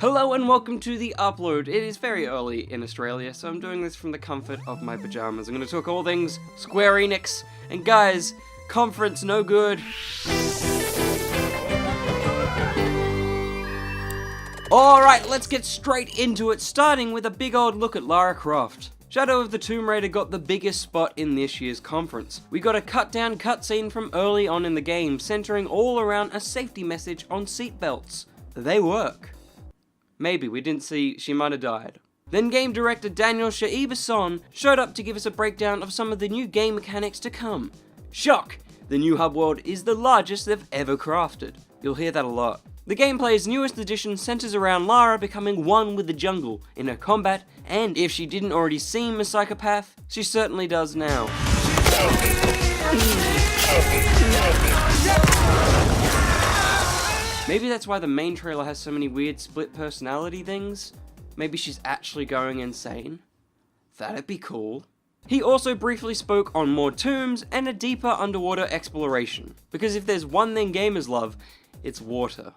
Hello and welcome to the upload. It is very early in Australia, so I'm doing this from the comfort of my pajamas. I'm going to talk all things Square Enix, and guys, conference no good. Alright, let's get straight into it, starting with a big old look at Lara Croft. Shadow of the Tomb Raider got the biggest spot in this year's conference. We got a cut-down cutscene from early on in the game, centering all around a safety message on seatbelts. They work. Maybe, we didn't see, she might have died. Then game director Daniel Shaibasson showed up to give us a breakdown of some of the new game mechanics to come. Shock! The new hub world is the largest they've ever crafted. You'll hear that a lot. The gameplay's newest addition centers around Lara becoming one with the jungle in her combat, and if she didn't already seem a psychopath, she certainly does now. Maybe that's why the main trailer has so many weird split personality things. Maybe she's actually going insane. That'd be cool. He also briefly spoke on more tombs and a deeper underwater exploration, because if there's one thing gamers love, it's water.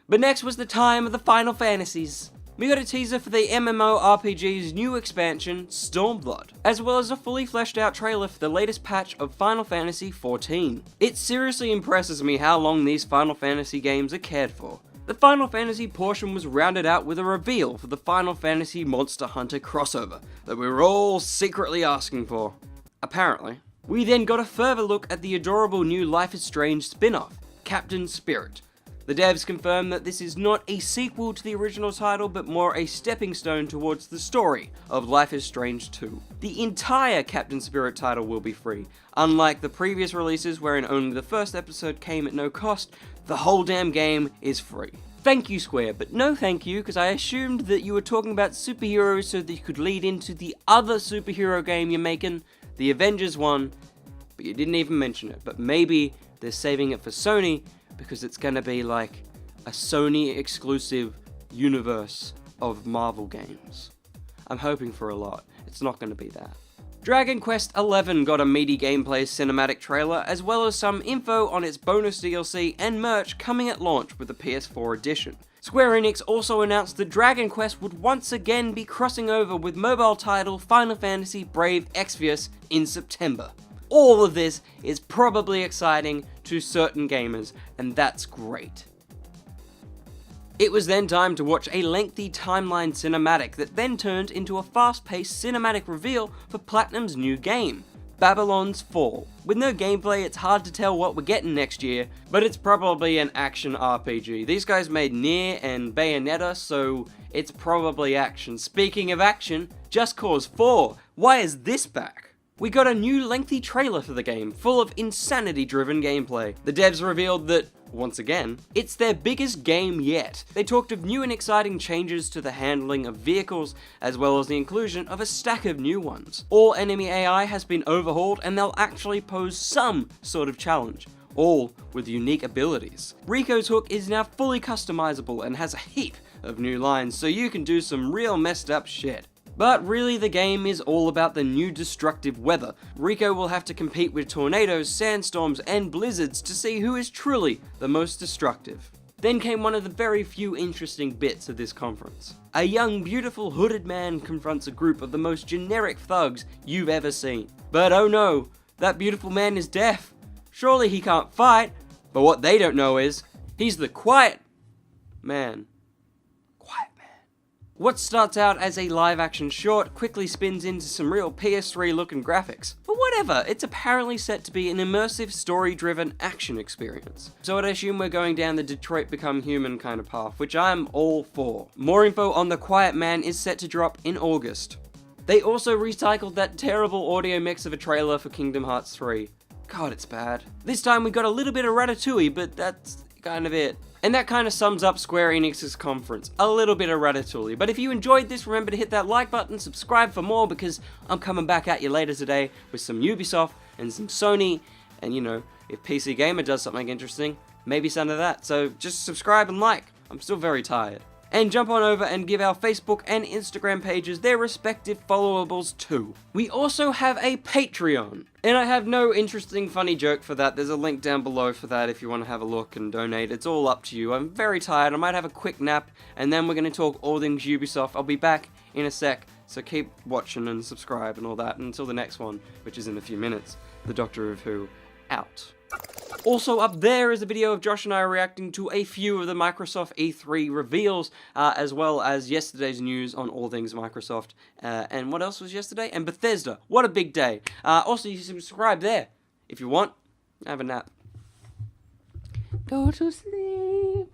But next was the time of the Final Fantasies. We got a teaser for the MMORPG's new expansion, Stormblood, as well as a fully fleshed out trailer for the latest patch of Final Fantasy XIV. It seriously impresses me how long these Final Fantasy games are cared for. The Final Fantasy portion was rounded out with a reveal for the Final Fantasy Monster Hunter crossover that we were all secretly asking for. Apparently. We then got a further look at the adorable new Life is Strange spin-off, Captain Spirit. The devs confirmed that this is not a sequel to the original title, but more a stepping stone towards the story of Life is Strange 2. The entire Captain Spirit title will be free. Unlike the previous releases wherein only the first episode came at no cost, the whole damn game is free. Thank you, Square, but no thank you, because I assumed that you were talking about superheroes so that you could lead into the other superhero game you're making, the Avengers one, but you didn't even mention it. But maybe they're saving it for Sony, because it's gonna be like a Sony exclusive universe of Marvel games. I'm hoping for a lot. It's not gonna be that. Dragon Quest XI got a meaty gameplay cinematic trailer, as well as some info on its bonus DLC and merch coming at launch with the PS4 edition. Square Enix also announced that Dragon Quest would once again be crossing over with mobile title Final Fantasy Brave Exvius in September. All of this is probably exciting to certain gamers, and that's great. It was then time to watch a lengthy timeline cinematic that then turned into a fast-paced cinematic reveal for Platinum's new game, Babylon's Fall. With no gameplay, it's hard to tell what we're getting next year, but it's probably an action RPG. These guys made Nier and Bayonetta, so it's probably action. Speaking of action, Just Cause 4, why is this back? We got a new lengthy trailer for the game, full of insanity-driven gameplay. The devs revealed that, once again, it's their biggest game yet. They talked of new and exciting changes to the handling of vehicles, as well as the inclusion of a stack of new ones. All enemy AI has been overhauled, and they'll actually pose some sort of challenge, all with unique abilities. Rico's hook is now fully customizable and has a heap of new lines, so you can do some real messed up shit. But really, the game is all about the new destructive weather. Rico will have to compete with tornadoes, sandstorms, and blizzards to see who is truly the most destructive. Then came one of the very few interesting bits of this conference. A young, beautiful, hooded man confronts a group of the most generic thugs you've ever seen. But oh no, that beautiful man is deaf. Surely he can't fight, but what they don't know is, he's the quiet man. What starts out as a live-action short quickly spins into some real PS3-looking graphics. But whatever, it's apparently set to be an immersive, story-driven action experience. So I'd assume we're going down the Detroit Become Human kind of path, which I'm all for. More info on The Quiet Man is set to drop in August. They also recycled that terrible audio mix of a trailer for Kingdom Hearts 3. God, it's bad. This time we got a little bit of Ratatouille, but that's kind of it. And that kind of sums up Square Enix's conference. A little bit of Ratatouille. But if you enjoyed this, remember to hit that like button, subscribe for more, because I'm coming back at you later today with some Ubisoft and some Sony. And you know, if PC Gamer does something interesting, maybe some of that. So just subscribe and like. I'm still very tired. and jump on over and give our Facebook and Instagram pages their respective followables too. We also have a Patreon, and I have no interesting funny joke for that. There's a link down below for that if you want to have a look and donate. It's all up to you. I'm very tired. I might have a quick nap, and then we're going to talk all things Ubisoft. I'll be back in a sec, so keep watching and subscribe and all that until the next one, which is in a few minutes. The Doctor of Who, out. Also up there is a video of Josh and I reacting to a few of the Microsoft E3 reveals, as well as yesterday's news on all things Microsoft. And what else was yesterday? And Bethesda. What a big day. Also, you can subscribe there if you want. Have a nap. Go to sleep.